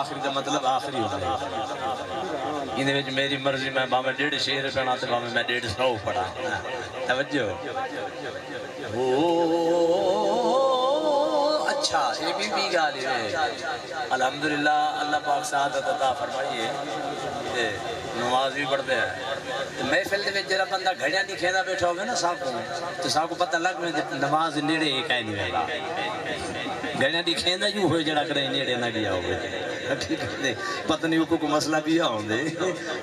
آخری کا مطلب آخری ہوتا ہے انہیں وچ میری مرضی میں باہمیں 1.5 شعر پڑھا تو باہمیں میں 150 پڑھا توجہ اچھا یہ بھی گالی ہے الحمدللہ اللہ پاک سعادت عطا فرمائیے نماز بھی پڑھتے ہیں محفل دے وچ جڑا بندہ گھڑیاں نہیں کھیندا بیٹھا ہوگا نا ساکو تو ساکو پتہ لگ میں نماز نیڑے ہی کہیں نہیں ہوئے گھڑیاں نہیں کھیندا یوں ہوئے جڑا کرے نیڑے نہ گیا ہوئے پتہ نہیں کو مسئلہ بھی ہوندے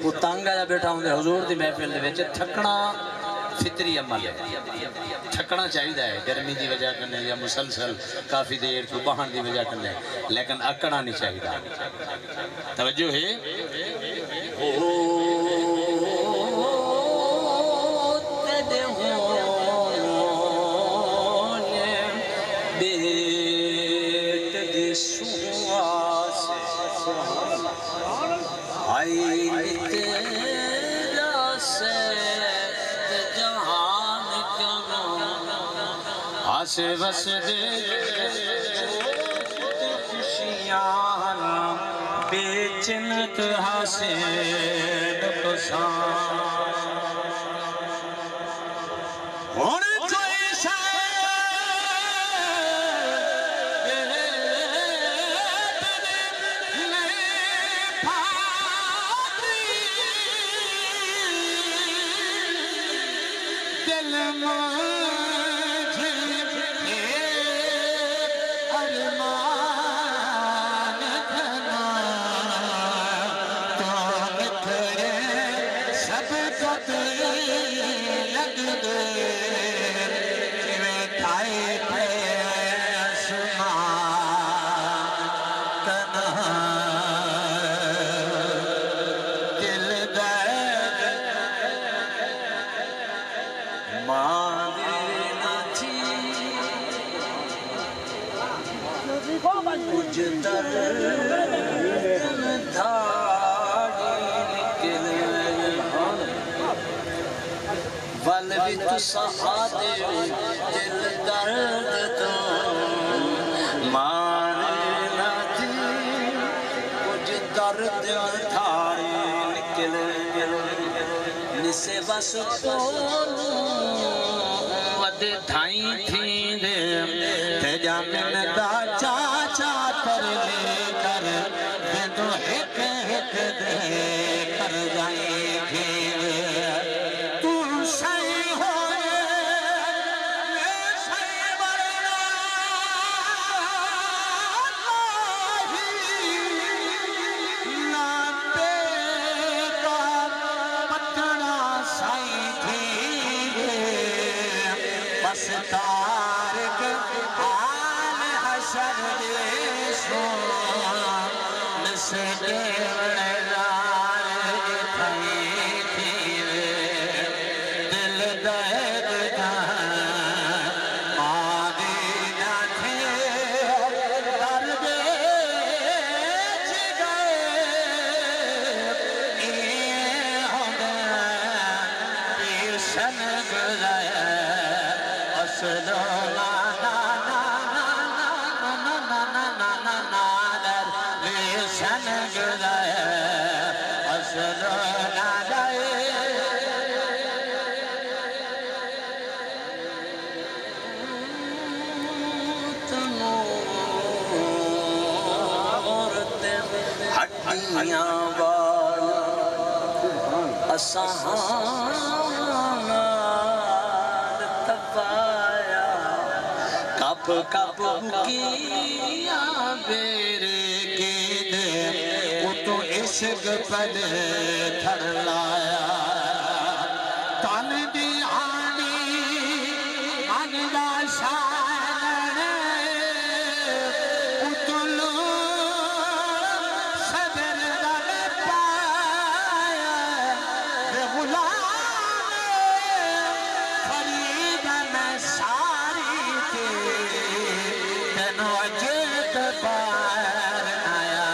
وہ تنگ آیا بیٹھا ہوندے حضور دی محفل دے وچ تھکنا فطری عمل ہے تھکنا چاہیے ہے گرمی دی وجہ کرنے یا مسلسل کافی دیر تو بہن دی وجہ کرنے لیکن اکڑا نہیں چاہیے توجہ ہے آسے وس دے خوشیاں بے چنت ہاسے دکسان والوی تو سہادے دل درد تو مانے نہ دی کچھ درد تھاری نکل نسے بس کونوں ود دھائیں تھیں دے تیجا من دا چاچا کر لے کر دے تو ہک ہک دے کر جائیں تھیں کپ کپ کیا بیرے کے دے وہ تو عشق پر تھڑ لایا تن دی آنی انگا شان اتلو صدر دل پایا بے غلام فرید میں ساری تینو جیت باہر آیا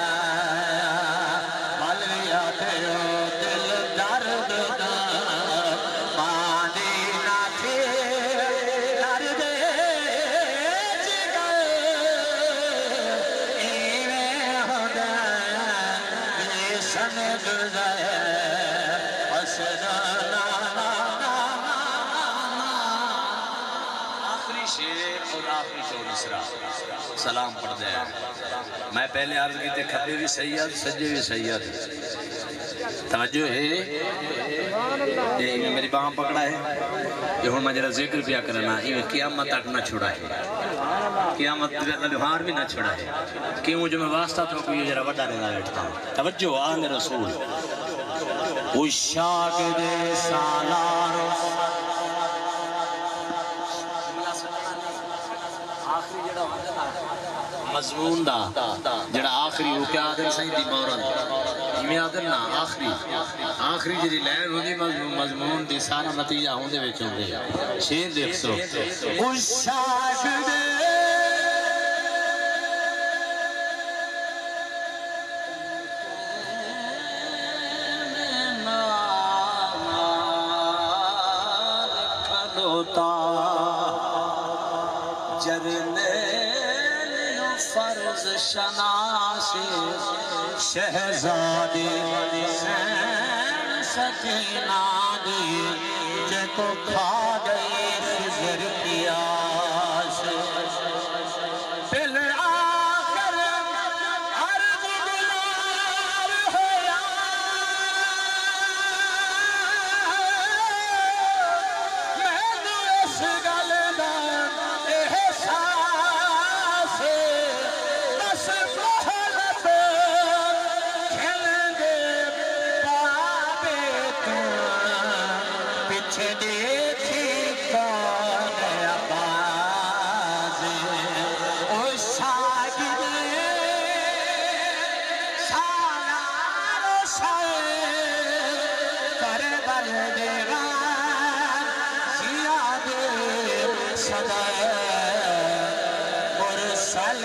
بلیا دیو دل در گزر آخری شیر اور آخری شو مصرع سلام پڑھ دے. میں پہلے عرض کی تھے کھبے بھی سید سجے بھی سید. توجہ ہے یہ میری باں پکڑا ہے یہ ہوں میں جرا ذکر پیا کرنا یہ قیامت تک نہ چھوڑا ہے قیامت لوہار بھی نہ چھوڑا ہے کیوں جو میں واسطہ تو کوئی جرا وڈا رہنا بیٹھتا ہوں. توجہ آن رسول اشاق دے سالار آخری جڑا مضمون دا جڑا آخری ہو کیا آدھر سہی دی مورن میں آدھر نا آخری جڑی لین ہو دی مضمون دی سارا نتیجہ ہوں دے ویچوں دے شیر دیکھ سو اشاق دے فرض شناسی شہزادی سین سکینہ دی جے کو کھا گئی خضر کی آس بالآخر عرض گلار ہویا میں نے اس گل دا مرسل